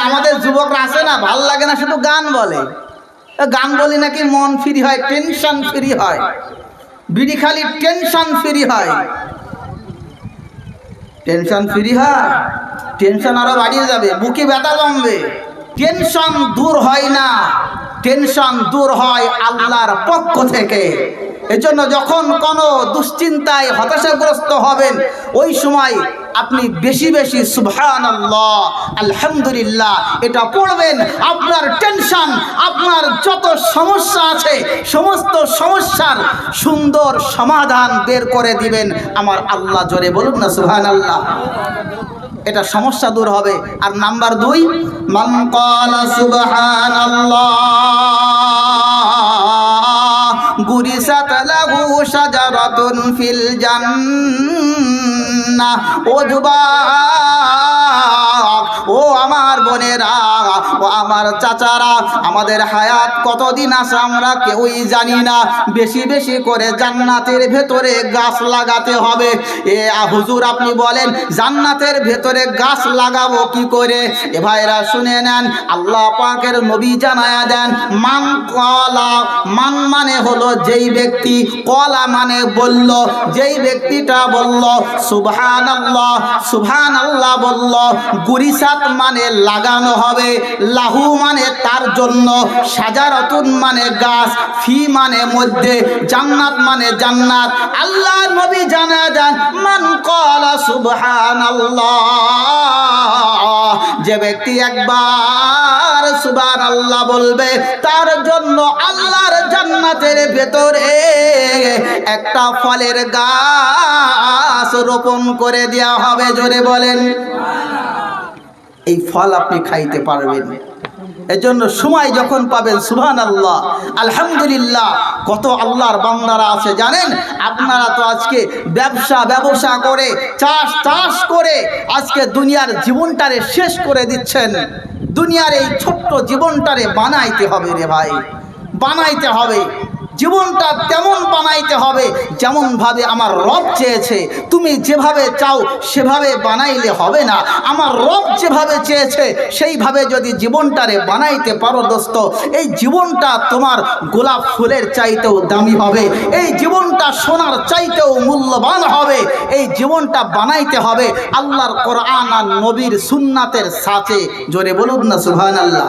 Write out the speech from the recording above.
আমাদের যুবকরা আছে না, ভাল লাগে না, শুধু গান বলে। গান বলি নাকি মন ফ্রি হয়, টেনশন ফ্রি হয়। বিড়ি খালি টেনশন ফ্রি হয়। টেনশন ফ্রি হয়, টেনশন আরো বাড়িয়ে যাবে, বুকে ব্যথা জমবে। টেনশন দূর হয় না, টেনশন দূর হয় আল্লাহর পক্ষ থেকে। এজন্য যখন কোনো দুশ্চিন্তায় হতাশাগ্রস্ত হবেন, ওই সময় আপনি বেশি বেশি সুবহানাল্লাহ, আলহামদুলিল্লাহ এটা পড়বেন। আপনার টেনশন, আপনার যত সমস্যা আছে, সমস্ত সমস্যার সুন্দর সমাধান বের করে দিবেন আমার আল্লাহ। জোরে বলুন না সুবহানাল্লাহ। এটা সমস্যা দূর হবে। আর নাম্বার 2, মান ক্বালা সুবহানাল্লাহ গুরিসাত লাহু শাজারাতুন ফিল জান্নাহ। ও যুবক, ও আমার বোনেরা, ও আমার চাচারা, আমাদের হায়াত কতদিন আছে আমরা কেউই জানি না। বেশি বেশি করে জান্নাতের ভেতরে গাছ লাগাতে হবে। হুজুর আপনি বলেন জান্নাতের ভেতরে গাছ লাগাবো কি করে? ভাইরা শুনে নেন, আল্লাহ পাকের নবী জানায়া দেন, মান ক্বালা, মান মানে হলো যেই ব্যক্তি, ক্বালা মানে বলল, যেই ব্যক্তিটা বলল সুবহানাল্লাহ, সুবহানাল্লাহ বলল, গুরিসাত মানে লাগানো হবে, লাহু মানে তার জন্য, শাজারাতুন মানে গাছ, ফি মানে মধ্যে, জান্নাত মানে জান্নাত। আল্লাহ নবী জানা দেন, মান ক্বালা সুবহানাল্লাহ, যে ব্যক্তি একবার সুবহানাল্লাহ বলবে, তার জন্য আল্লাহর জান্নাতের ভেতরে একটা ফলের গাছ রোপণ করে দেওয়া হবে। জোরে বলেন। এই ফল আপনি খাইতে পারবেন। এজন্য সময় যখন পাবেন সুবহানাল্লাহ, আলহামদুলিল্লাহ। কত আল্লাহর বান্দারা আছে জানেন? আপনারা তো আজকে ব্যবসা করে, চাষ করে আজকে দুনিয়ার জীবনটারে শেষ করে দিচ্ছেন। দুনিয়ার এই ছোট্ট জীবনটারে বানাইতে হবে রে ভাই, বানাইতে হবে। জীবনটা তেমন বানাইতে হবে যেমন ভাবে আমার রব চেয়েছে। তুমি যেভাবে চাও সেভাবে বানাইলে হবে না। আমার রব যেভাবে চেয়েছে সেইভাবে যদি জীবনটারে বানাইতে পারো দোস্ত, এই জীবনটা তোমার গোলাপ ফুলের চাইতেও দামি হবে। এই জীবনটা সোনার চাইতেও মূল্যবান হবে। এই জীবনটা বানাইতে হবে আল্লাহর কোরআন আর নবীর সুন্নাতের সাথে। জোরে বলুন না সুবহানাল্লাহ।